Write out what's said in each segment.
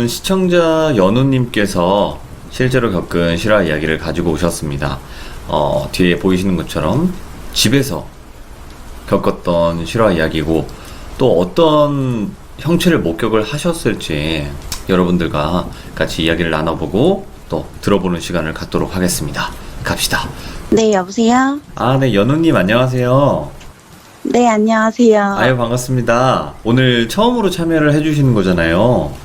오늘은 시청자 연우님께서 실제로 겪은 실화 이야기를 가지고 오셨습니다. 뒤에 보이시는 것처럼 집에서 겪었던 실화 이야기고, 또 어떤 형체를 목격을 하셨을지 여러분들과 같이 이야기를 나눠보고 또 들어보는 시간을 갖도록 하겠습니다. 갑시다. 네, 여보세요? 네, 연우님 안녕하세요. 네, 안녕하세요. 아유, 반갑습니다. 오늘 처음으로 참여를 해주시는 거잖아요.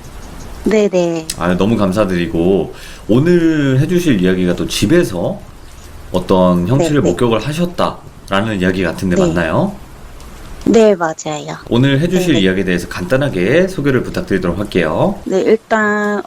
네네. 너무 감사드리고, 오늘 해주실 이야기가 또 집에서 어떤 형체를 네. 목격을 하셨다라는 이야기 같은데 네. 맞나요? 네, 맞아요. 오늘 해주실 네네. 이야기에 대해서 간단하게 소개를 부탁드리도록 할게요. 네, 일단,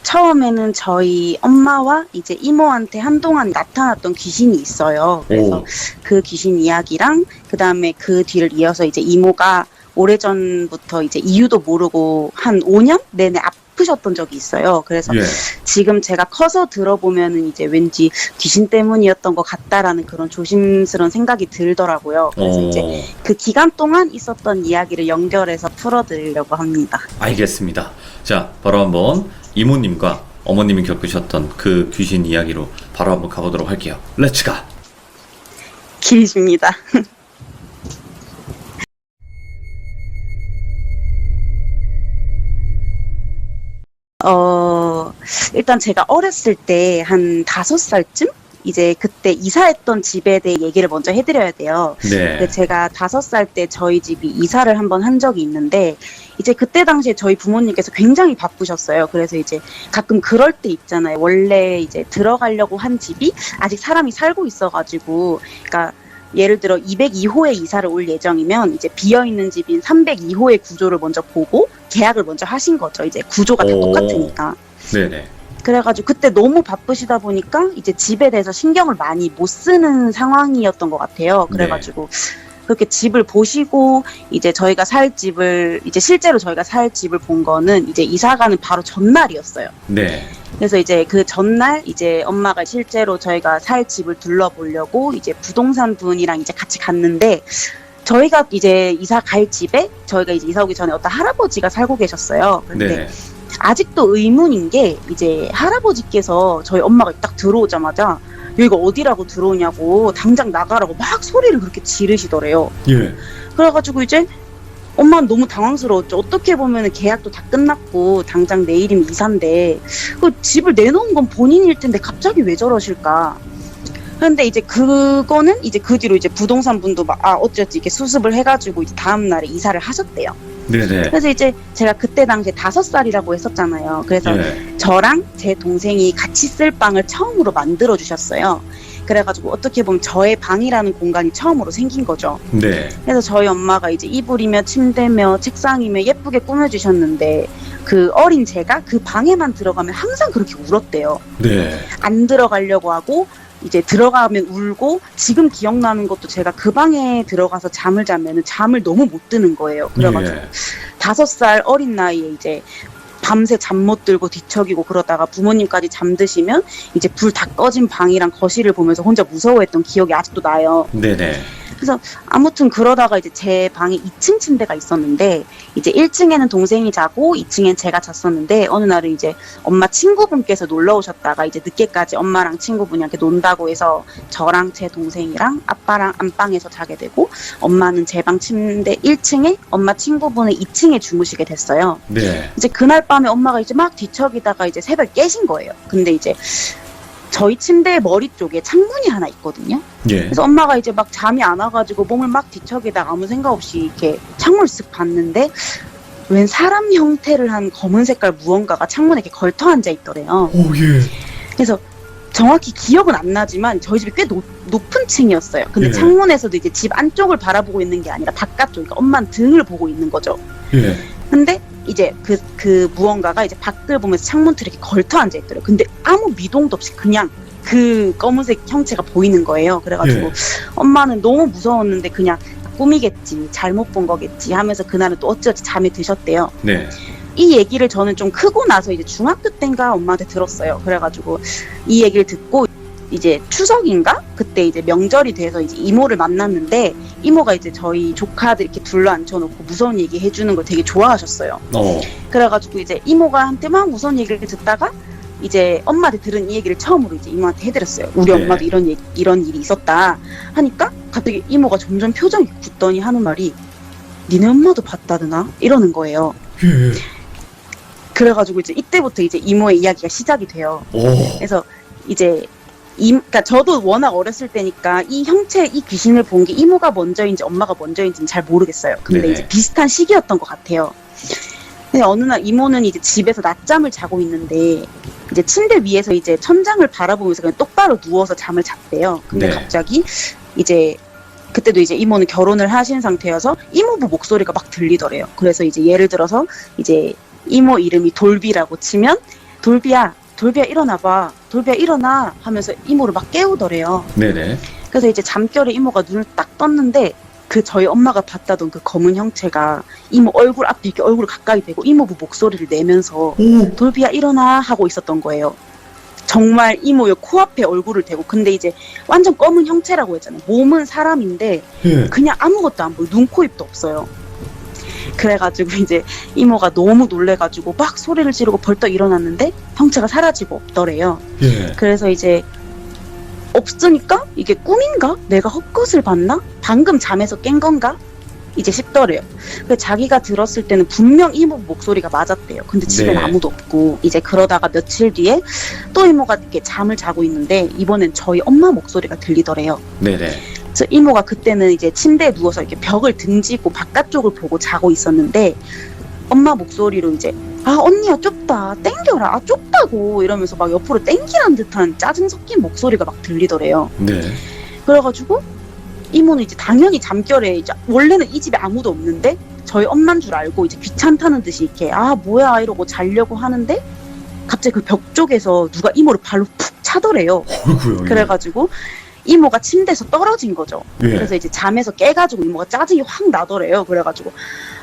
처음에는 저희 엄마와 이제 이모한테 한동안 나타났던 귀신이 있어요. 그래서 오. 그 귀신 이야기랑, 그 다음에 그 뒤를 이어서 이제 이모가 오래전부터 이제 이유도 모르고 한 5년 내내 아프셨던 적이 있어요. 그래서 예. 지금 제가 커서 들어보면은 이제 왠지 귀신 때문이었던 것 같다라는 그런 조심스러운 생각이 들더라고요. 그래서 이제 그 기간 동안 있었던 이야기를 연결해서 풀어드리려고 합니다. 알겠습니다. 자, 바로 한번 이모님과 어머님이 겪으셨던 그 귀신 이야기로 바로 한번 가보도록 할게요. 렛츠가! 길입니다. 일단 제가 어렸을 때 한 5살쯤? 이제 그때 이사했던 집에 대해 얘기를 먼저 해드려야 돼요. 네. 근데 제가 5살 때 저희 집이 이사를 한번 한 적이 있는데, 이제 그때 당시에 저희 부모님께서 굉장히 바쁘셨어요. 그래서 이제 가끔 그럴 때 있잖아요. 원래 이제 들어가려고 한 집이 아직 사람이 살고 있어가지고, 그러니까 예를 들어 202호에 이사를 올 예정이면 이제 비어있는 집인 302호의 구조를 먼저 보고 계약을 먼저 하신 거죠. 이제 구조가 다 똑같으니까. 네네. 그래가지고 그때 너무 바쁘시다 보니까 이제 집에 대해서 신경을 많이 못 쓰는 상황이었던 것 같아요. 그래가지고 그렇게 집을 보시고 이제 저희가 살 집을, 이제 실제로 저희가 살 집을 본 거는 이제 이사가는 바로 전날이었어요. 네. 그래서 이제 그 전날 이제 엄마가 실제로 저희가 살 집을 둘러보려고 이제 부동산 분이랑 이제 같이 갔는데, 저희가 이제 이사 갈 집에 저희가 이제 이사 오기 전에 어떤 할아버지가 살고 계셨어요. 근데 네. 아직도 의문인 게, 이제 할아버지께서 저희 엄마가 딱 들어오자마자 여기가 어디라고 들어오냐고 당장 나가라고 막 소리를 그렇게 지르시더래요. 예. 그래가지고 이제 엄마는 너무 당황스러웠죠. 어떻게 보면은 계약도 다 끝났고 당장 내일이면 이사인데 그 집을 내놓은 건 본인일 텐데 갑자기 왜 저러실까. 근데 이제 그거는 이제 그 뒤로 이제 부동산 분도 막 어찌어찌 이렇게 수습을 해가지고 이제 다음 날에 이사를 하셨대요. 네네. 그래서 이제 제가 그때 당시에 5살이라고 했었잖아요. 그래서 예. 저랑 제 동생이 같이 쓸 방을 처음으로 만들어 주셨어요. 그래가지고 어떻게 보면 저의 방이라는 공간이 처음으로 생긴 거죠. 네. 그래서 저희 엄마가 이제 이불이며 침대며 책상이며 예쁘게 꾸며주셨는데, 그 어린 제가 그 방에만 들어가면 항상 그렇게 울었대요. 네. 안 들어가려고 하고 이제 들어가면 울고, 지금 기억나는 것도 제가 그 방에 들어가서 잠을 자면은 잠을 너무 못 드는 거예요. 그래가지고 5살 어린 나이에 이제 밤새 잠 못 들고 뒤척이고 그러다가 부모님까지 잠드시면 이제 불 다 꺼진 방이랑 거실을 보면서 혼자 무서워했던 기억이 아직도 나요. 네네. 그래서 아무튼 그러다가 이제 제 방에 2층 침대가 있었는데, 이제 1층에는 동생이 자고 2층엔 제가 잤었는데, 어느 날은 이제 엄마 친구분께서 놀러 오셨다가 이제 늦게까지 엄마랑 친구분이 이렇게 논다고 해서 저랑 제 동생이랑 아빠랑 안방에서 자게 되고, 엄마는 제 방 침대 1층에, 엄마 친구분은 2층에 주무시게 됐어요. 네. 이제 그날 밤에 엄마가 이제 막 뒤척이다가 이제 새벽 깨신 거예요. 근데 이제 저희 침대 머리 쪽에 창문이 하나 있거든요. 예. 그래서 엄마가 이제 막 잠이 안 와가지고 몸을 막 뒤척이다가 아무 생각 없이 이렇게 창문을 쓱 봤는데, 웬 사람 형태를 한 검은 색깔 무언가가 창문에 이렇게 걸터 앉아 있더래요. 오, 예. 그래서 정확히 기억은 안 나지만 저희 집이 꽤 높은 층이었어요. 근데 예. 창문에서도 이제 집 안쪽을 바라보고 있는 게 아니라 바깥쪽, 그러니까 엄마는 등을 보고 있는 거죠. 예. 근데 이제 그 무언가가 이제 밖을 보면서 창문틀에 이렇게 걸터 앉아 있더래요. 근데 아무 미동도 없이 그냥 그 검은색 형체가 보이는 거예요. 그래가지고 엄마는 너무 무서웠는데 그냥 꿈이겠지, 잘못 본 거겠지 하면서 그날은 또 어찌어찌 잠에 드셨대요. 네. 이 얘기를 저는 좀 크고 나서 이제 중학교 때인가 엄마한테 들었어요. 그래가지고 이 얘기를 듣고 이제 추석인가? 그때 이제 명절이 돼서 이제 이모를 만났는데 이모가 이제 저희 조카들 이렇게 둘러 앉혀놓고 무서운 얘기 해주는 걸 되게 좋아하셨어요. 그래가지고 이제 이모가 한테 막 무서운 얘기를 듣다가 이제 엄마한테 들은 이 얘기를 처음으로 이제 이모한테 해드렸어요. 우리 네. 엄마도 이런 일이 있었다 하니까 갑자기 이모가 점점 표정이 굳더니 하는 말이 니네 엄마도 봤다드나? 이러는 거예요. 예. 그래가지고 이제 이때부터 이제 이모의 이야기가 시작이 돼요. 오. 그래서 이제 그러니까 저도 워낙 어렸을 때니까 이 형체, 이 귀신을 본 게 이모가 먼저인지 엄마가 먼저인지는 잘 모르겠어요. 근데 네네. 이제 비슷한 시기였던 것 같아요. 근데 어느 날 이모는 이제 집에서 낮잠을 자고 있는데 이제 침대 위에서 이제 천장을 바라보면서 그냥 똑바로 누워서 잠을 잤대요. 근데 네. 갑자기 이제 그때도 이제 이모는 결혼을 하신 상태여서 이모부 목소리가 막 들리더래요. 그래서 이제 예를 들어서 이제 이모 이름이 돌비라고 치면 돌비야 일어나봐. 돌비야 일어나 하면서 이모를 막 깨우더래요. 네네. 그래서 이제 잠결에 이모가 눈을 딱 떴는데 그 저희 엄마가 봤다던 그 검은 형체가 이모 얼굴 앞에 이렇게 얼굴을 가까이 대고 이모부 목소리를 내면서 오. 돌비야 일어나 하고 있었던 거예요. 정말 이모의 코앞에 얼굴을 대고 근데 이제 완전 검은 형체라고 했잖아요. 몸은 사람인데 예. 그냥 아무것도 안 보여. 눈, 코, 입도 없어요. 그래가지고 이제 이모가 너무 놀래가지고 막 소리를 지르고 벌떡 일어났는데 형체가 사라지고 없더래요. 예. 그래서 이제 없으니까 이게 꿈인가? 내가 헛것을 봤나? 방금 잠에서 깬 건가? 이제 싶더래요. 근데 자기가 들었을 때는 분명 이모 목소리가 맞았대요. 근데 집엔 네. 아무도 없고 이제 그러다가 며칠 뒤에 또 이모가 이렇게 잠을 자고 있는데 이번엔 저희 엄마 목소리가 들리더래요. 네네. 그래서 이모가 그때는 이제 침대에 누워서 이렇게 벽을 등지고 바깥쪽을 보고 자고 있었는데 엄마 목소리로 이제 아 언니야 좁다 땡겨라 아 좁다고 이러면서 막 옆으로 땡기란 듯한 짜증 섞인 목소리가 막 들리더래요. 네. 그래가지고 이모는 이제 당연히 잠결에 이제 원래는 이 집에 아무도 없는데 저희 엄마인 줄 알고 이제 귀찮다는 듯이 이렇게 아 뭐야 이러고 자려고 하는데 갑자기 그 벽 쪽에서 누가 이모를 발로 푹 차더래요. 어이구요. 예. 그래가지고 이모가 침대에서 떨어진 거죠. 예. 그래서 이제 잠에서 깨가지고 이모가 짜증이 확 나더래요. 그래가지고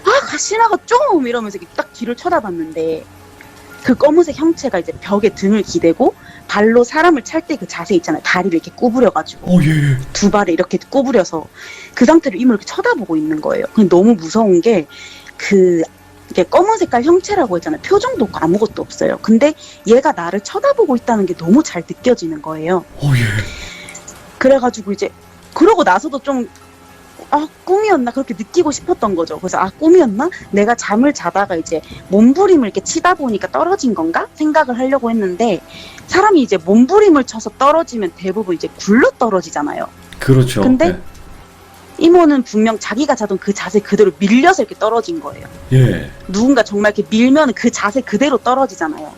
아 가시나가 좀 이러면서 이렇게 딱 뒤를 쳐다봤는데 그 검은색 형체가 이제 벽에 등을 기대고 발로 사람을 찰 때 그 자세 있잖아요. 다리를 이렇게 구부려가지고 예. 두 발을 이렇게 구부려서 그 상태로 이모를 이렇게 쳐다보고 있는 거예요. 근데 너무 무서운 게 이게 검은 색깔 형체라고 했잖아요. 표정도 없고 아무것도 없어요. 근데 얘가 나를 쳐다보고 있다는 게 너무 잘 느껴지는 거예요. 예. 그래가지고 이제 그러고 나서도 좀 꿈이었나 그렇게 느끼고 싶었던 거죠. 그래서 꿈이었나? 내가 잠을 자다가 이제 몸부림을 이렇게 치다 보니까 떨어진 건가? 생각을 하려고 했는데 사람이 이제 몸부림을 쳐서 떨어지면 대부분 이제 굴러 떨어지잖아요. 그렇죠. 근데 네. 이모는 분명 자기가 자던 그 자세 그대로 밀려서 이렇게 떨어진 거예요. 예. 누군가 정말 이렇게 밀면 그 자세 그대로 떨어지잖아요.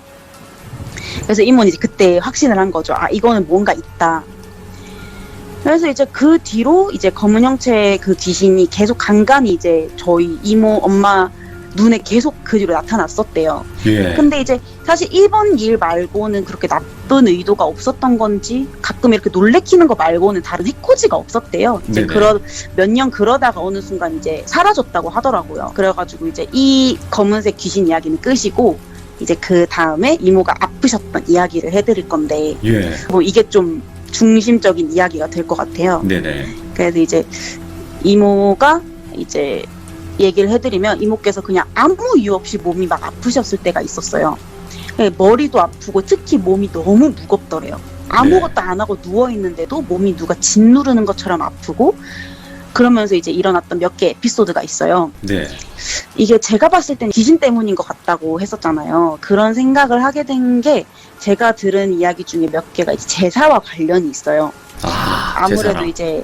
그래서 이모는 이제 그때 확신을 한 거죠. 아 이거는 뭔가 있다. 그래서 이제 그 뒤로 이제 검은 형체의 그 귀신이 계속 간간히 이제 저희 이모 엄마 눈에 계속 그 뒤로 나타났었대요. 예. 근데 이제 사실 이번 일 말고는 그렇게 나쁜 의도가 없었던 건지 가끔 이렇게 놀래키는 거 말고는 다른 해코지가 없었대요. 이제 네네. 몇 년 그러다가 어느 순간 이제 사라졌다고 하더라고요. 그래가지고 이제 이 검은색 귀신 이야기는 끝이고 이제 그 다음에 이모가 아프셨던 이야기를 해드릴 건데 예. 뭐 이게 좀 중심적인 이야기가 될 것 같아요. 네네. 그래서 이제 이모가 이제 얘기를 해드리면 이모께서 그냥 아무 이유 없이 몸이 막 아프셨을 때가 있었어요. 머리도 아프고 특히 몸이 너무 무겁더래요. 아무것도 안 하고 누워있는데도 몸이 누가 짓누르는 것처럼 아프고 그러면서 이제 일어났던 몇 개 에피소드가 있어요. 네. 이게 제가 봤을 땐 귀신 때문인 것 같다고 했었잖아요. 그런 생각을 하게 된 게 제가 들은 이야기 중에 몇 개가 이제 제사와 관련이 있어요. 아무래도 제사랑. 이제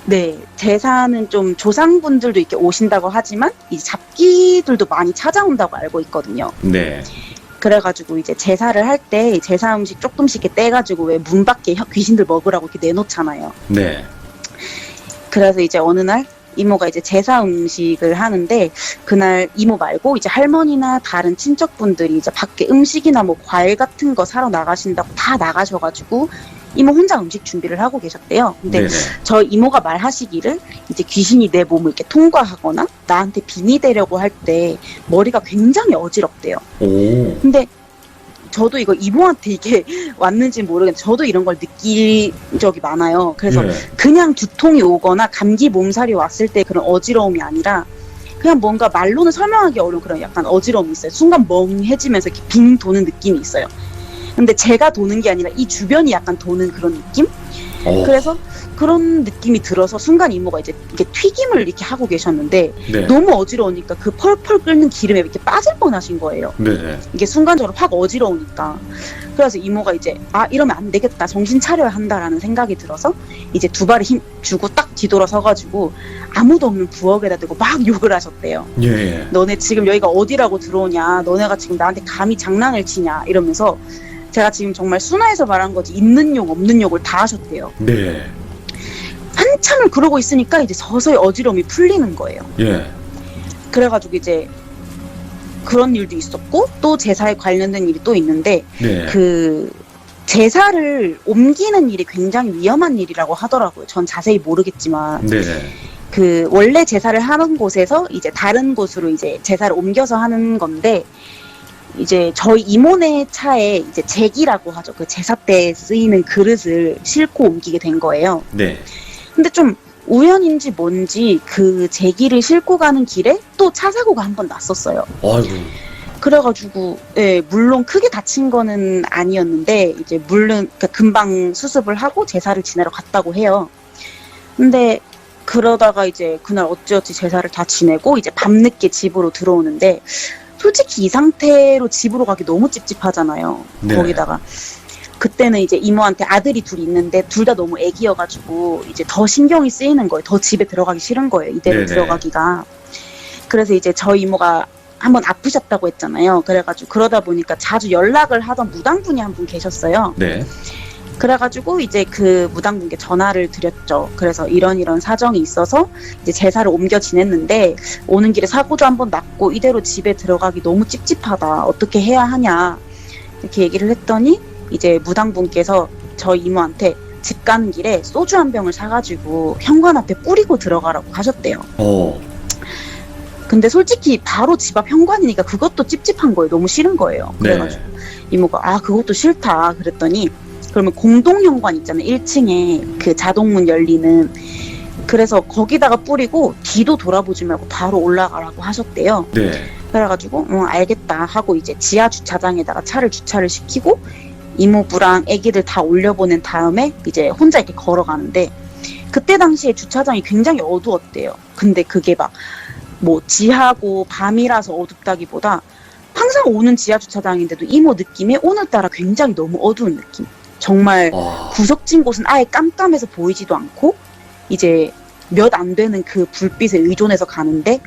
네 제사는 좀 조상분들도 이렇게 오신다고 하지만 이제 잡기들도 많이 찾아온다고 알고 있거든요. 네. 그래가지고 이제 제사를 할 때 제사 음식 조금씩 이렇게 떼가지고 왜 문 밖에 귀신들 먹으라고 이렇게 내놓잖아요. 네. 그래서 이제 어느 날 이모가 이제 제사 음식을 하는데 그날 이모 말고 이제 할머니나 다른 친척분들이 이제 밖에 음식이나 뭐 과일 같은 거 사러 나가신다고 다 나가셔가지고 이모 혼자 음식 준비를 하고 계셨대요. 근데 네네. 저 이모가 말하시기를 이제 귀신이 내 몸을 이렇게 통과하거나 나한테 빙의 되려고 할 때 머리가 굉장히 어지럽대요. 오. 근데 저도 이거 이모한테 이게 왔는지 모르겠는데 저도 이런 걸 느낀 적이 많아요. 그래서 예. 그냥 두통이 오거나 감기 몸살이 왔을 때 그런 어지러움이 아니라 그냥 뭔가 말로는 설명하기 어려운 그런 약간 어지러움이 있어요. 순간 멍해지면서 이렇게 빙 도는 느낌이 있어요. 근데 제가 도는 게 아니라 이 주변이 약간 도는 그런 느낌? 그래서 그런 느낌이 들어서 순간 이모가 이제 이게 튀김을 이렇게 하고 계셨는데 네. 너무 어지러우니까 그 펄펄 끓는 기름에 이렇게 빠질 뻔하신 거예요. 네. 이게 순간적으로 확 어지러우니까. 그래서 이모가 이제 이러면 안 되겠다, 정신 차려야 한다라는 생각이 들어서 이제 두 발에 힘 주고 딱 뒤돌아 서가지고 아무도 없는 부엌에다 대고 막 욕을 하셨대요. 예. 너네 지금 여기가 어디라고 들어오냐, 너네가 지금 나한테 감히 장난을 치냐 이러면서 제가 지금 정말 순화해서 말한 거지 있는 욕 없는 욕을 다 하셨대요. 네. 한참을 그러고 있으니까 이제 서서히 어지러움이 풀리는 거예요. 예. 그래가지고 이제 그런 일도 있었고 또 제사에 관련된 일이 또 있는데 네. 그 제사를 옮기는 일이 굉장히 위험한 일이라고 하더라고요. 전 자세히 모르겠지만 네. 그 원래 제사를 하는 곳에서 이제 다른 곳으로 이제 제사를 옮겨서 하는 건데 이제 저희 이모네 차에 이제 제기라고 하죠. 그 제사 때 쓰이는 그릇을 싣고 옮기게 된 거예요. 네. 근데 좀 우연인지 뭔지 그 제기를 싣고 가는 길에 또 차 사고가 한 번 났었어요. 아이고. 그래가지고 예, 물론 크게 다친 거는 아니었는데 이제 물론 그러니까 금방 수습을 하고 제사를 지내러 갔다고 해요. 근데 그러다가 이제 그날 어찌어찌 제사를 다 지내고 이제 밤늦게 집으로 들어오는데 솔직히 이 상태로 집으로 가기 너무 찝찝하잖아요. 네. 거기다가 그때는 이제 이모한테 아들이 둘 있는데 둘 다 너무 애기여가지고 이제 더 신경이 쓰이는 거예요. 더 집에 들어가기 싫은 거예요. 이대로 네네. 들어가기가. 그래서 이제 저희 이모가 한번 아프셨다고 했잖아요. 그래가지고 그러다 보니까 자주 연락을 하던 무당분이 한 분 계셨어요. 네. 그래가지고 이제 그 무당분께 전화를 드렸죠. 그래서 이런 사정이 있어서 이제 제사를 옮겨 지냈는데 오는 길에 사고도 한번 났고 이대로 집에 들어가기 너무 찝찝하다. 어떻게 해야 하냐 이렇게 얘기를 했더니 이제 무당분께서 저희 이모한테 집 가는 길에 소주 한 병을 사가지고 현관 앞에 뿌리고 들어가라고 하셨대요. 근데 솔직히 바로 집 앞 현관이니까 그것도 찝찝한 거예요. 너무 싫은 거예요. 그래가지고 이모가 그것도 싫다 그랬더니 그러면 공동 현관 있잖아요. 1층에 그 자동문 열리는. 그래서 거기다가 뿌리고 뒤도 돌아보지 말고 바로 올라가라고 하셨대요. 네. 그래가지고 알겠다 하고 이제 지하 주차장에다가 차를 주차를 시키고 이모부랑 애기들 다 올려보낸 다음에 이제 혼자 이렇게 걸어가는데 그때 당시에 주차장이 굉장히 어두웠대요. 근데 그게 막 뭐 지하고 밤이라서 어둡다기보다 항상 오는 지하 주차장인데도 이모 느낌에 오늘따라 굉장히 너무 어두운 느낌. 정말 구석진 곳은 아예 깜깜해서 보이지도 않고 이제 몇 안 되는 그 불빛에 의존해서 가는데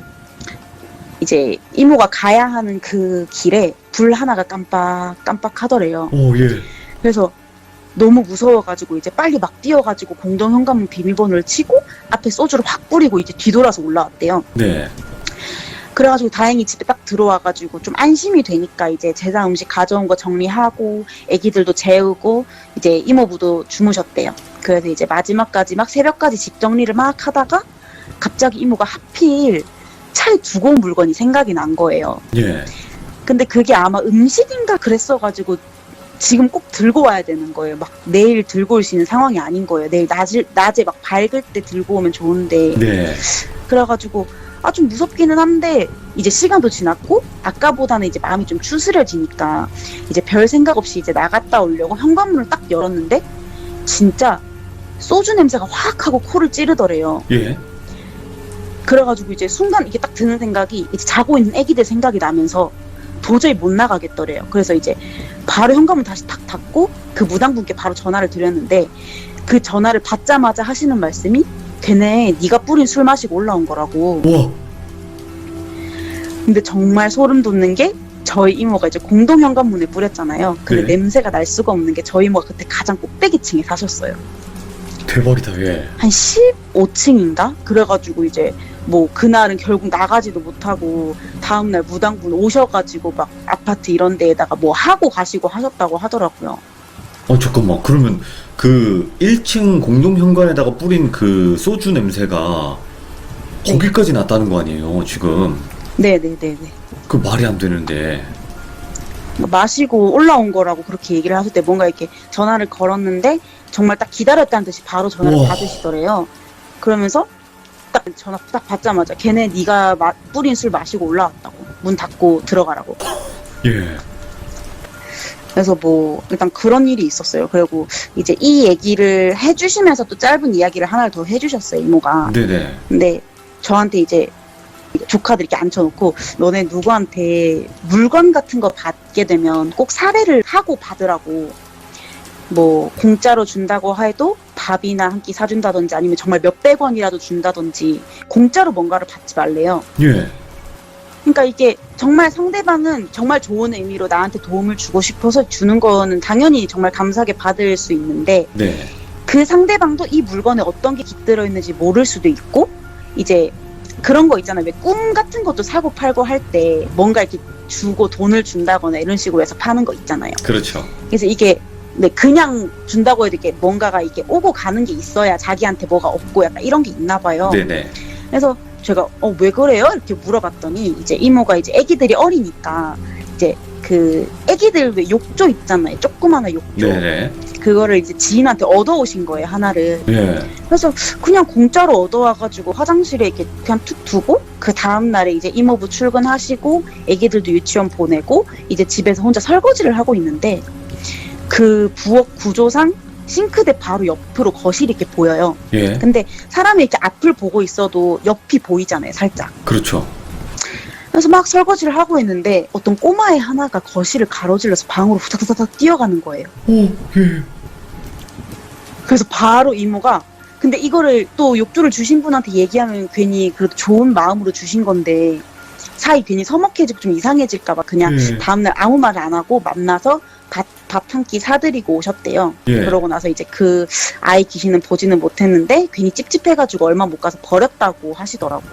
이제 이모가 가야 하는 그 길에 불 하나가 깜빡깜빡하더래요. 예. 그래서 너무 무서워가지고 이제 빨리 막 뛰어가지고 공동 현관문 비밀번호를 치고 앞에 소주를 확 뿌리고 이제 뒤돌아서 올라왔대요. 네. 그래가지고 다행히 집에 딱 들어와가지고 좀 안심이 되니까 이제 제사 음식 가져온 거 정리하고 애기들도 재우고 이제 이모부도 주무셨대요. 그래서 이제 마지막까지 막 새벽까지 집 정리를 막 하다가 갑자기 이모가 하필 차에 두고 온 물건이 생각이 난 거예요. 예. 근데 그게 아마 음식인가 그랬어가지고 지금 꼭 들고 와야 되는 거예요. 막 내일 들고 올 수 있는 상황이 아닌 거예요. 내일 낮에 막 밝을 때 들고 오면 좋은데. 네. 그래가지고 좀 무섭기는 한데 이제 시간도 지났고 아까보다는 이제 마음이 좀 추스려지니까 이제 별 생각 없이 이제 나갔다 오려고 현관문을 딱 열었는데 진짜 소주 냄새가 확 하고 코를 찌르더래요. 예. 그래가지고 이제 순간 이게 딱 드는 생각이 이제 자고 있는 애기들 생각이 나면서 도저히 못 나가겠더래요. 그래서 이제 바로 현관문 다시 탁 닫고 그 무당분께 바로 전화를 드렸는데 그 전화를 받자마자 하시는 말씀이 걔네 네가 뿌린 술 마시고 올라온 거라고. 와. 근데 정말 소름 돋는 게 저희 이모가 이제 공동 현관문에 뿌렸잖아요. 근데 네. 냄새가 날 수가 없는 게 저희 이모가 그때 가장 꼭대기층에 사셨어요. 대박이다. 예. 한 15층인가? 그래가지고 이제 뭐 그날은 결국 나가지도 못하고 다음날 무당분 오셔가지고 막 아파트 이런 데에다가 뭐 하고 가시고 하셨다고 하더라고요. 잠깐만. 그러면 그 1층 공동 현관에다가 뿌린 그 소주 냄새가 거기까지 났다는 거 아니에요, 지금? 네네네네. 그 말이 안 되는데. 마시고 올라온 거라고 그렇게 얘기를 하실 때 뭔가 이렇게 전화를 걸었는데 정말 딱 기다렸다는 듯이 바로 전화를 우와. 받으시더래요. 그러면서 딱 전화 딱 받자마자 걔네 네가 뿌린 술 마시고 올라왔다고 문 닫고 들어가라고. 예. 그래서 뭐 일단 그런 일이 있었어요. 그리고 이제 이 얘기를 해주시면서 또 짧은 이야기를 하나를 더 해주셨어요, 이모가. 네네. 근데 저한테 이제 조카들 이렇게 앉혀놓고 너네 누구한테 물건 같은 거 받게 되면 꼭 사례를 하고 받으라고. 뭐 공짜로 준다고 해도 밥이나 한 끼 사준다든지 아니면 정말 몇백 원이라도 준다든지 공짜로 뭔가를 받지 말래요. 예. 그러니까 이게 정말 상대방은 정말 좋은 의미로 나한테 도움을 주고 싶어서 주는 거는 당연히 정말 감사하게 받을 수 있는데 네. 그 상대방도 이 물건에 어떤 게 깃들어 있는지 모를 수도 있고 이제 그런 거 있잖아요. 왜 꿈 같은 것도 사고 팔고 할 때 뭔가 이렇게 주고 돈을 준다거나 이런 식으로 해서 파는 거 있잖아요. 그렇죠. 그래서 이게 네, 그냥 준다고 해도 이게 뭔가가 이게 오고 가는 게 있어야 자기한테 뭐가 없고 약간 이런 게 있나 봐요. 네네. 그래서 제가 왜 그래요? 이렇게 물어봤더니 이제 이모가 이제 애기들이 어리니까 이제 그 애기들 왜 욕조 있잖아요. 조그마한 욕조. 네네. 그거를 이제 지인한테 얻어오신 거예요, 하나를. 예. 그래서 그냥 공짜로 얻어와가지고 화장실에 이렇게 그냥 툭 두고 그 다음날에 이제 이모부 출근하시고 애기들도 유치원 보내고 이제 집에서 혼자 설거지를 하고 있는데 그 부엌 구조상 싱크대 바로 옆으로 거실이 이렇게 보여요. 예. 근데 사람이 이렇게 앞을 보고 있어도 옆이 보이잖아요, 살짝. 그렇죠. 그래서 막 설거지를 하고 있는데 어떤 꼬마애 하나가 거실을 가로질러서 방으로 후다다닥 뛰어가는 거예요. 오, 예. 그래서 바로 이모가 근데 이거를 또 욕조를 주신 분한테 얘기하면 괜히 그래도 좋은 마음으로 주신 건데 사이 괜히 서먹해지고 좀 이상해질까봐 그냥 예. 다음날 아무 말 안 하고 만나서 밥 한 끼 사드리고 오셨대요. 예. 그러고 나서 이제 그 아이 귀신은 보지는 못했는데 괜히 찝찝해가지고 얼마 못 가서 버렸다고 하시더라고요.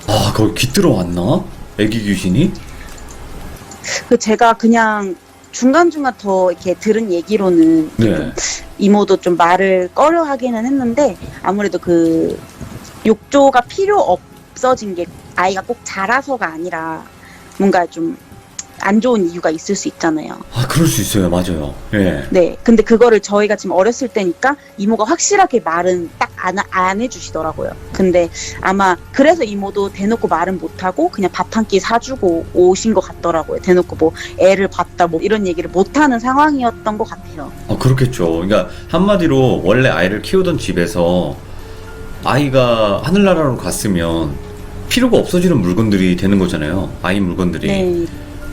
아, 거기 깃들어 왔나? 애기 귀신이? 그 제가 그냥 중간중간 더 이렇게 들은 얘기로는 네. 이모도 좀 말을 꺼려 하기는 했는데 아무래도 그 욕조가 필요 없어진 게 아이가 꼭 자라서가 아니라 뭔가 좀 안 좋은 이유가 있을 수 있잖아요. 아, 그럴 수 있어요. 맞아요. 예. 네. 근데 그거를 저희가 지금 어렸을 때니까 이모가 확실하게 말은 딱 안 해주시더라고요. 근데 아마 그래서 이모도 대놓고 말은 못하고 그냥 밥 한 끼 사주고 오신 것 같더라고요. 대놓고 뭐 애를 봤다 뭐 이런 얘기를 못하는 상황이었던 것 같아요. 아, 그렇겠죠. 그러니까 한마디로 원래 아이를 키우던 집에서 아이가 하늘나라로 갔으면 필요가 없어지는 물건들이 되는 거잖아요. 아이 물건들이. 네.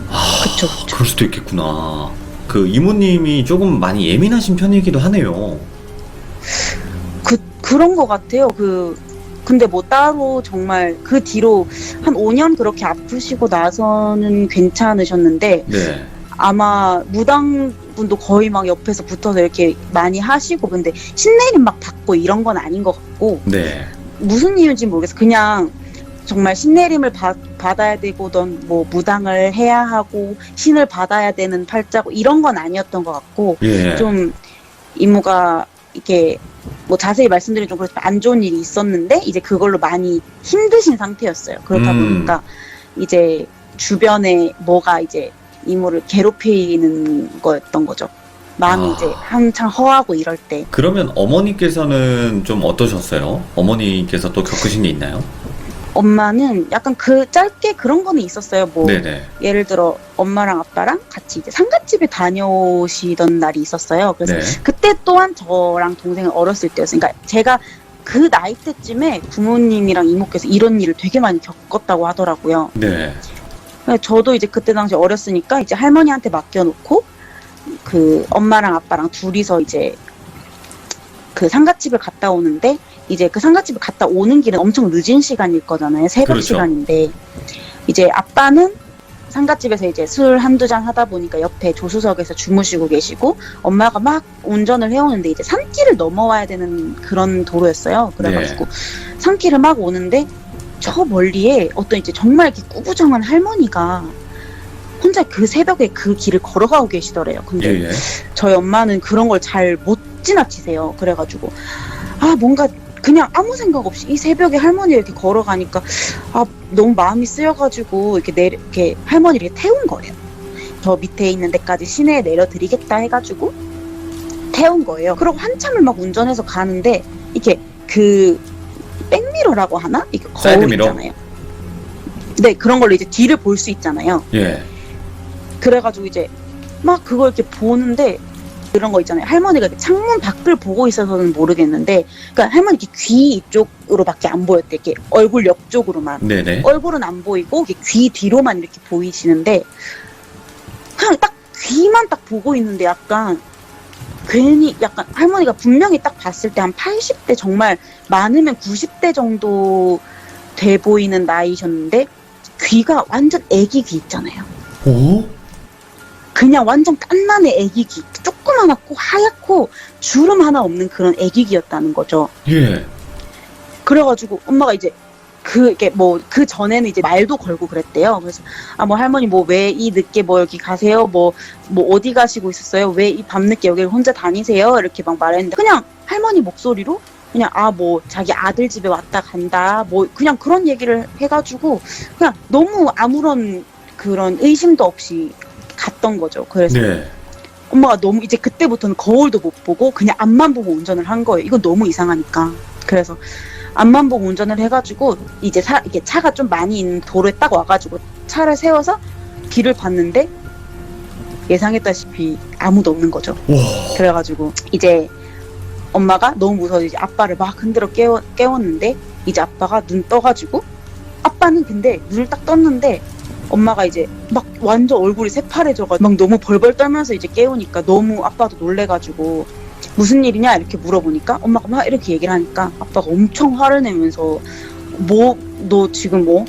아, 그쵸, 그쵸. 그럴 수도 있겠구나. 그 이모님이 조금 많이 예민하신 편이기도 하네요. 그런 것 같아요. 근데 뭐 따로 정말 그 뒤로 한 5년 그렇게 아프시고 나서는 괜찮으셨는데 네. 아마 무당분도 거의 막 옆에서 붙어서 이렇게 많이 하시고 근데 신내림 막 받고 이런 건 아닌 것 같고 네. 무슨 이유인지 모르겠어. 그냥 정말 신내림을 받아야 되고던 뭐 무당을 해야 하고 신을 받아야 되는 팔자고 이런 건 아니었던 것 같고 예. 좀 이모가 이렇게 뭐 자세히 말씀드리면 좀 그렇지만 안 좋은 일이 있었는데 이제 그걸로 많이 힘드신 상태였어요. 그렇다 보니까 이제 주변에 뭐가 이제 이모를 괴롭히는 거였던 거죠. 마음이 이제 한창 허하고 이럴 때. 그러면 어머니께서는 좀 어떠셨어요? 어머니께서 또 겪으신 게 있나요? 엄마는 약간 그 짧게 그런 거는 있었어요. 뭐 네네. 예를 들어 엄마랑 아빠랑 같이 이제 상갓집에 다녀오시던 날이 있었어요. 그래서 네. 그때 또한 저랑 동생은 어렸을 때였어요. 그러니까 제가 그 나이 때쯤에 부모님이랑 이모께서 이런 일을 되게 많이 겪었다고 하더라고요. 네. 저도 이제 그때 당시 어렸으니까 이제 할머니한테 맡겨놓고 그 엄마랑 아빠랑 둘이서 이제 그 상갓집을 갔다 오는데 이제 그 상갓집을 갔다 오는 길은 엄청 늦은 시간일 거잖아요. 새벽 그렇죠. 시간인데 이제 아빠는 상갓집에서 이제 술 한두 잔 하다 보니까 옆에 조수석에서 주무시고 계시고 엄마가 막 운전을 해오는데 이제 산길을 넘어와야 되는 그런 도로였어요. 그래가지고 산길을 막 오는데 저 멀리에 어떤 이제 정말 이렇게 꾸부정한 할머니가 혼자 그 새벽에 그 길을 걸어가고 계시더래요. 근데 예. 저희 엄마는 그런 걸 잘 못 지나치세요. 그래가지고 뭔가 그냥 아무 생각 없이 이 새벽에 할머니가 이렇게 걸어가니까 너무 마음이 쓰여가지고 이렇게 할머니를 이렇게 태운 거예요. 저 밑에 있는 데까지 시내에 내려드리겠다 해가지고 태운 거예요. 그리고 한참을 막 운전해서 가는데 이게 그 백미러라고 하나? 이게 거울 사이드미러? 있잖아요. 네, 그런 걸로 이제 뒤를 볼 수 있잖아요. 예. 그래가지고 이제 막 그걸 이렇게 보는데 그런 거 있잖아요. 할머니가 이렇게 창문 밖을 보고 있어서는 모르겠는데, 그러니까 할머니 이렇게 귀 이쪽으로밖에 안 보였대. 이렇게 얼굴 옆쪽으로만. 네네. 얼굴은 안 보이고 이렇게 귀 뒤로만 이렇게 보이시는데, 그냥 딱 귀만 딱 보고 있는데 약간 괜히 약간 할머니가 분명히 딱 봤을 때 한 80대, 정말 많으면 90대 정도 돼 보이는 나이셨는데 귀가 완전 애기 귀 있잖아요. 오? 그냥 완전 깐난의 애기 귀, 조그만하고 하얗고 주름 하나 없는 그런 애기 귀였다는 거죠. 예. 그래가지고 엄마가 이제 그게 뭐 그 전에는 이제 말도 걸고 그랬대요. 그래서 아 뭐 할머니 뭐 왜 이 늦게 뭐 여기 가세요? 뭐 어디 가시고 있었어요? 왜 이 밤늦게 여기 혼자 다니세요? 이렇게 막 말했는데 그냥 할머니 목소리로 그냥 아 뭐 자기 아들 집에 왔다 간다 뭐 그냥 그런 얘기를 해가지고 그냥 너무 아무런 그런 의심도 없이 갔던 거죠. 그래서 네. 엄마가 너무 이제 그때부터는 거울도 못 보고 그냥 앞만 보고 운전을 한 거예요. 이건 너무 이상하니까. 그래서 앞만 보고 운전을 해가지고 이제 이게 차가 좀 많이 있는 도로에 딱 와가지고 차를 세워서 뒤를 봤는데 예상했다시피 아무도 없는 거죠. 와. 그래가지고 이제 엄마가 너무 무서워서 이제 아빠를 막 흔들어 깨웠는데 이제 아빠가 눈 떠가지고 아빠는 근데 눈을 딱 떴는데 엄마가 이제 막 완전 얼굴이 새파래져가지고 막 너무 벌벌 떨면서 이제 깨우니까 너무 아빠도 놀래가지고 무슨 일이냐 이렇게 물어보니까 엄마가 막 이렇게 얘기를 하니까 아빠가 엄청 화를 내면서 뭐 너 지금 뭐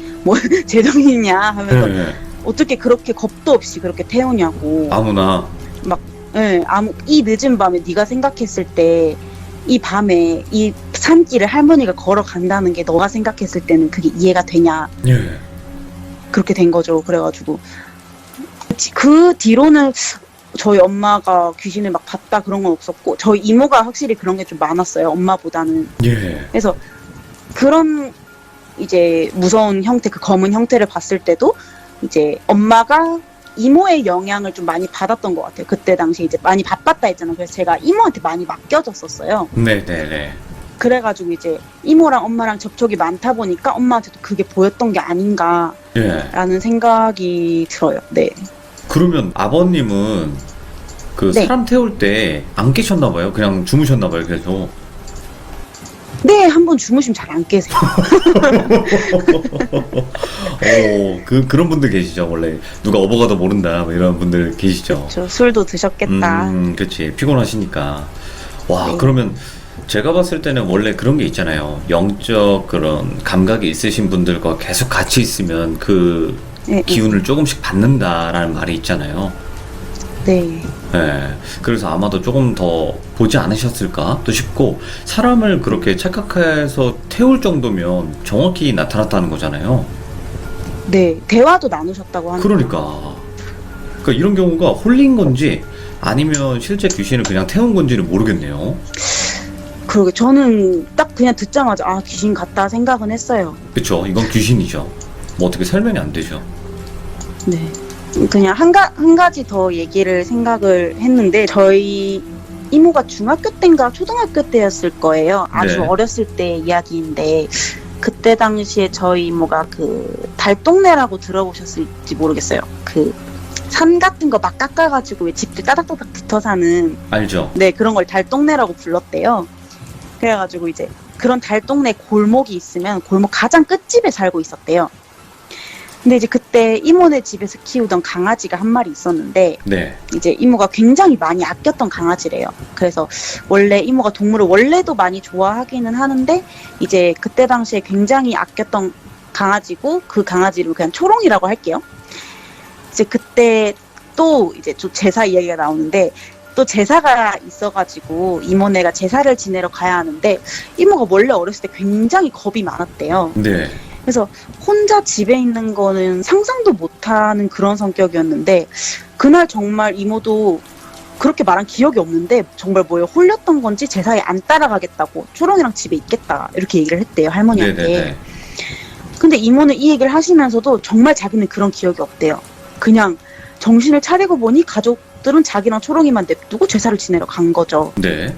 제정신이냐 하면서 네. 어떻게 그렇게 겁도 없이 그렇게 태우냐고. 아무나. 예, 이 늦은 밤에 네가 생각했을 때 이 밤에 이 산길을 할머니가 걸어간다는 게 너가 생각했을 때는 그게 이해가 되냐. 예. 그렇게 된 거죠. 그래가지고 그 뒤로는 저희 엄마가 귀신을 막 봤다 그런 건 없었고 저희 이모가 확실히 그런 게 좀 많았어요. 엄마보다는. 예. 그래서 그런 이제 무서운 형태, 그 검은 형태를 봤을 때도 이제 엄마가 이모의 영향을 좀 많이 받았던 것 같아요. 그때 당시 이제 많이 바빴다 했잖아요. 그래서 제가 이모한테 많이 맡겨졌었어요. 네네네. 그래가지고 이제 이모랑 엄마랑 접촉이 많다 보니까 엄마한테도 그게 보였던 게 아닌가라는 예. 생각이 들어요. 네. 그러면 아버님은 그 네. 사람 태울 때 안 깨셨나봐요? 그냥 주무셨나봐요, 그래서. 네, 한번 주무시면 잘 안 깨세요. 그런 분들 계시죠, 원래. 누가 업어가도 모른다, 뭐 이런 분들 계시죠. 저 술도 드셨겠다. 그렇지. 피곤하시니까. 와, 네. 그러면 제가 봤을 때는 원래 그런 게 있잖아요. 영적 그런 감각이 있으신 분들과 계속 같이 있으면 그 네, 기운을 조금씩 받는다라는 말이 있잖아요. 네. 네. 그래서 아마도 조금 더 보지 않으셨을까 또 싶고, 사람을 그렇게 착각해서 태울 정도면 정확히 나타났다는 거잖아요. 네. 대화도 나누셨다고 하는. 그러니까 이런 경우가 홀린 건지 아니면 실제 귀신을 그냥 태운 건지는 모르겠네요. 그러게 저는 딱 그냥 듣자마자 아 귀신 같다 생각은 했어요. 그쵸? 이건 귀신이죠. 뭐 어떻게 설명이 안 되죠. 네. 그냥 한 가지 더 얘기를 생각을 했는데 저희 이모가 중학교 때인가 초등학교 때였을 거예요. 아주 네. 어렸을 때 이야기인데 그때 당시에 저희 이모가 그 달동네라고 들어보셨을지 모르겠어요. 그 산 같은 거 막 깎아가지고 왜 집들 따닥따닥 붙어 사는 알죠? 네 그런 걸 달동네라고 불렀대요. 그래가지고 이제 그런 달동네 골목이 있으면 골목 가장 끝집에 살고 있었대요. 근데 이제 그때 이모네 집에서 키우던 강아지가 한 마리 있었는데 네. 이제 이모가 굉장히 많이 아꼈던 강아지래요. 그래서 원래 이모가 동물을 원래도 많이 좋아하기는 하는데 이제 그때 당시에 굉장히 아꼈던 강아지고 그 강아지 이름을 그냥 초롱이라고 할게요. 이제 그때 또 이제 좀 제사 이야기가 나오는데 또 제사가 있어가지고 이모네가 제사를 지내러 가야 하는데 이모가 원래 어렸을 때 굉장히 겁이 많았대요. 네. 그래서 혼자 집에 있는 거는 상상도 못하는 그런 성격이었는데 그날 정말 이모도 그렇게 말한 기억이 없는데 정말 뭐에 홀렸던 건지 제사에 안 따라가겠다고 초롱이랑 집에 있겠다 이렇게 얘기를 했대요 할머니한테. 네네네. 근데 이모는 이 얘기를 하시면서도 정말 자기는 그런 기억이 없대요. 그냥 정신을 차리고 보니 가족들은 자기랑 초롱이만 냅두고 제사를 지내러 간 거죠. 네.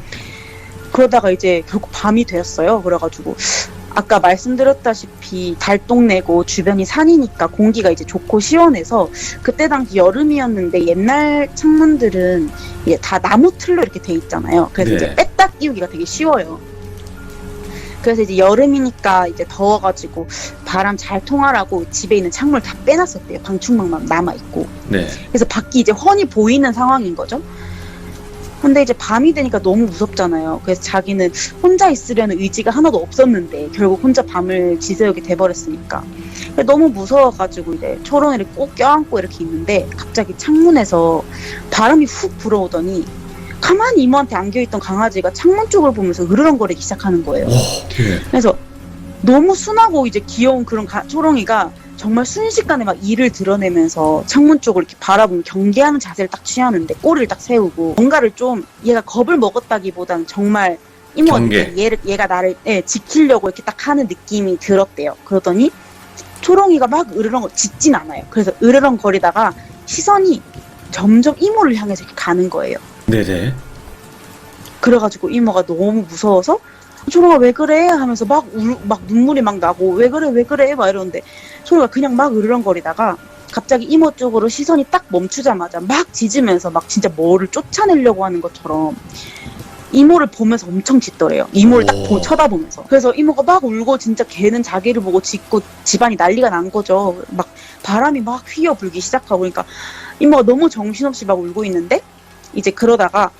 그러다가 이제 결국 밤이 되었어요. 그래가지고 아까 말씀드렸다시피 달동네고 주변이 산이니까 공기가 이제 좋고 시원해서 그때 당시 여름이었는데 옛날 창문들은 이제 다 나무 틀로 이렇게 돼 있잖아요. 그래서 네. 이제 뺐다 끼우기가 되게 쉬워요. 그래서 이제 여름이니까 이제 더워가지고 바람 잘 통하라고 집에 있는 창문을 다 빼놨었대요. 방충망만 남아있고. 네. 그래서 밖이 이제 훤히 보이는 상황인 거죠. 근데 이제 밤이 되니까 너무 무섭잖아요. 그래서 자기는 혼자 있으려는 의지가 하나도 없었는데 결국 혼자 밤을 지새우게 돼버렸으니까. 너무 무서워가지고 이제 초롱이를 꼭 껴안고 이렇게 있는데 갑자기 창문에서 바람이 훅 불어오더니 가만히 이모한테 안겨있던 강아지가 창문 쪽을 보면서 으르렁거리기 시작하는 거예요. 오, 예. 그래서 너무 순하고 이제 귀여운 그런 초롱이가 정말 순식간에 막 이를 드러내면서 창문 쪽을 이렇게 바라보면 경계하는 자세를 딱 취하는데 꼬리를 딱 세우고 뭔가를 좀 얘가 겁을 먹었다기보다는 정말 이모가 경계. 얘가 나를 지키려고 이렇게 딱 하는 느낌이 들었대요. 그러더니 초롱이가 막 짖진 않아요. 그래서 으르렁거리다가 시선이 점점 이모를 향해서 이렇게 가는 거예요. 네네. 그래가지고 이모가 너무 무서워서 초롱아 왜 그래? 하면서 막 눈물이 막 나고 왜 그래? 막 이러는데 초롱이가 그냥 막 으르렁거리다가 갑자기 이모 쪽으로 시선이 딱 멈추자마자 막 짖으면서 막 진짜 뭐를 쫓아내려고 하는 것처럼 이모를 보면서 엄청 짖더래요. 이모를 딱 쳐다보면서. 그래서 이모가 막 울고 진짜 걔는 자기를 보고 짖고 집안이 난리가 난 거죠. 막 바람이 막 휘어 불기 시작하고 그러니까 이모가 너무 정신없이 막 울고 있는데 이제 그러다가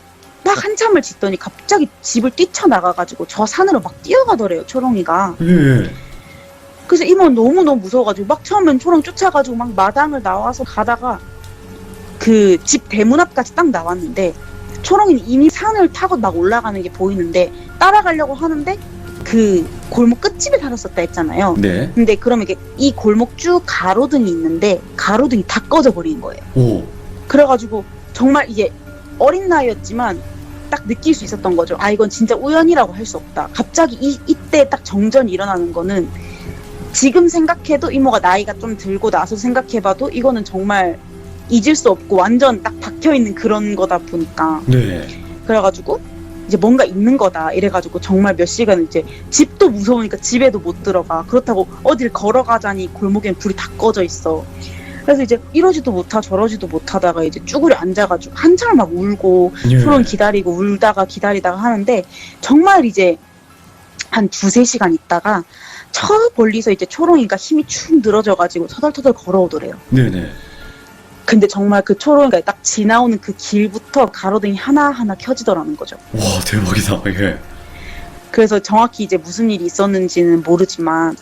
막 한참을 짖더니 갑자기 집을 뛰쳐나가가지고 저 산으로 막 뛰어가더래요, 초롱이가. 예. 그래서 이모는 너무너무 무서워가지고 막 처음엔 초롱 쫓아가지고 막 마당을 나와서 가다가 그 집 대문 앞까지 딱 나왔는데 초롱이는 이미 산을 타고 막 올라가는 게 보이는데 따라가려고 하는데 그 골목 끝집에 살았었다 했잖아요. 네. 근데 그러면 이게 이 골목 쭉 가로등이 있는데 가로등이 다 꺼져 버린 거예요. 오. 그래가지고 정말 이게 어린 나이였지만 딱 느낄 수 있었던 거죠. 아 이건 진짜 우연이라고 할 수 없다. 갑자기 이때 딱 정전이 일어나는 거는 지금 생각해도 이모가 나이가 좀 들고 나서 생각해봐도 이거는 정말 잊을 수 없고 완전 딱 박혀있는 그런 거다 보니까 네. 그래가지고 이제 뭔가 있는 거다 이래가지고 정말 몇 시간 이제 집도 무서우니까 집에도 못 들어가. 그렇다고 어딜 걸어가자니 골목엔 불이 다 꺼져 있어. 그래서 이제 이러지도 못하 저러지도 못하다가 이제 쭈그려 앉아가지고 한참 막 울고 예. 초롱 기다리고 울다가 기다리다가 하는데 정말 이제 한 2-3시간 있다가 저 멀리서 이제 초롱이가 힘이 축 늘어져가지고 터덜터덜 걸어오더래요. 네네. 근데 정말 그 초롱이가 딱 지나오는 그 길부터 가로등이 하나하나 켜지더라는 거죠. 와, 대박이다. 예. 그래서 정확히 이제 무슨 일이 있었는지는 모르지만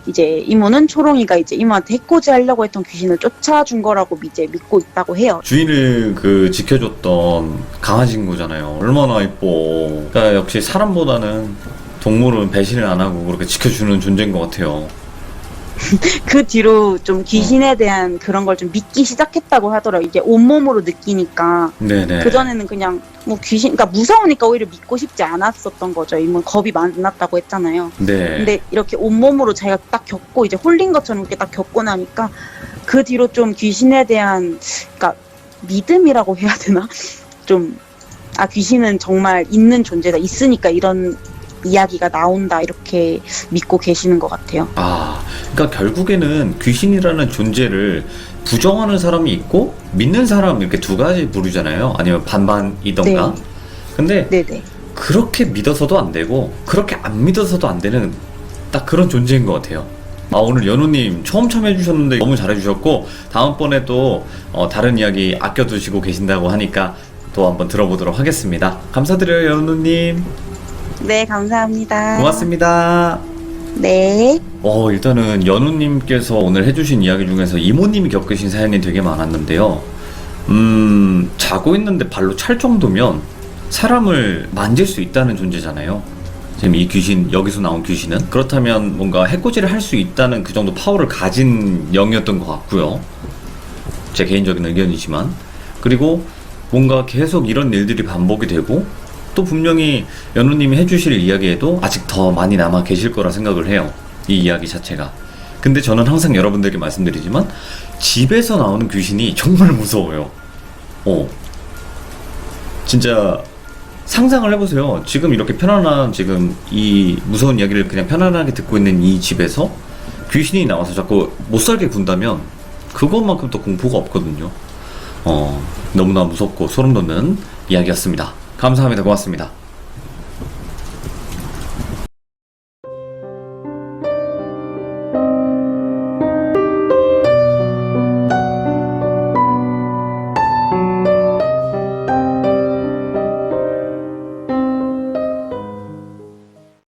이제 이모는 초롱이가 이제 이모한테 해코지 하려고 했던 귀신을 쫓아준 거라고 이제 믿고 있다고 해요. 주인을 그 지켜줬던 강아지인 거잖아요. 얼마나 이뻐. 그러니까 역시 사람보다는 동물은 배신을 안 하고 그렇게 지켜주는 존재인 것 같아요. 그 뒤로 좀 귀신에 대한 그런 걸 좀 믿기 시작했다고 하더라고요. 이게 온몸으로 느끼니까. 네네. 그전에는 그냥 뭐 귀신, 그러니까 무서우니까 오히려 믿고 싶지 않았었던 거죠. 이모 겁이 많았다고 했잖아요. 네. 근데 이렇게 온몸으로 자기가 딱 겪고 이제 홀린 것처럼 이렇게 딱 겪고 나니까 그 뒤로 좀 귀신에 대한 그러니까 믿음이라고 해야 되나? 좀 귀신은 정말 있는 존재다. 있으니까 이런 이야기가 나온다 이렇게 믿고 계시는 것 같아요. 그러니까 결국에는 귀신이라는 존재를 부정하는 사람이 있고 믿는 사람 이렇게 두 가지 부류잖아요. 아니면 반반이던가. 네. 근데 네네. 그렇게 믿어서도 안 되고 그렇게 안 믿어서도 안 되는 딱 그런 존재인 것 같아요. 오늘 연우님 처음 참여해주셨는데 너무 잘해주셨고 다음번에 또 다른 이야기 아껴두시고 계신다고 하니까 또 한번 들어보도록 하겠습니다. 감사드려요, 연우님. 네, 감사합니다. 고맙습니다. 네. 일단은 연우님께서 오늘 해주신 이야기 중에서 이모님이 겪으신 사연이 되게 많았는데요. 자고 있는데 발로 찰 정도면 사람을 만질 수 있다는 존재잖아요. 지금 이 귀신, 여기서 나온 귀신은 그렇다면 뭔가 해코지를 할 수 있다는 그 정도 파워를 가진 영이었던 것 같고요. 제 개인적인 의견이지만. 그리고 뭔가 계속 이런 일들이 반복이 되고 또 분명히 연우님이 해주실 이야기에도 아직 더 많이 남아 계실 거라 생각을 해요. 이 이야기 자체가. 근데 저는 항상 여러분들에게 말씀드리지만 집에서 나오는 귀신이 정말 무서워요. 진짜 상상을 해보세요. 지금 이렇게 편안한, 지금 이 무서운 이야기를 그냥 편안하게 듣고 있는 이 집에서 귀신이 나와서 자꾸 못살게 군다면 그것만큼 더 공포가 없거든요. 너무나 무섭고 소름 돋는 이야기였습니다. 감사합니다. 고맙습니다.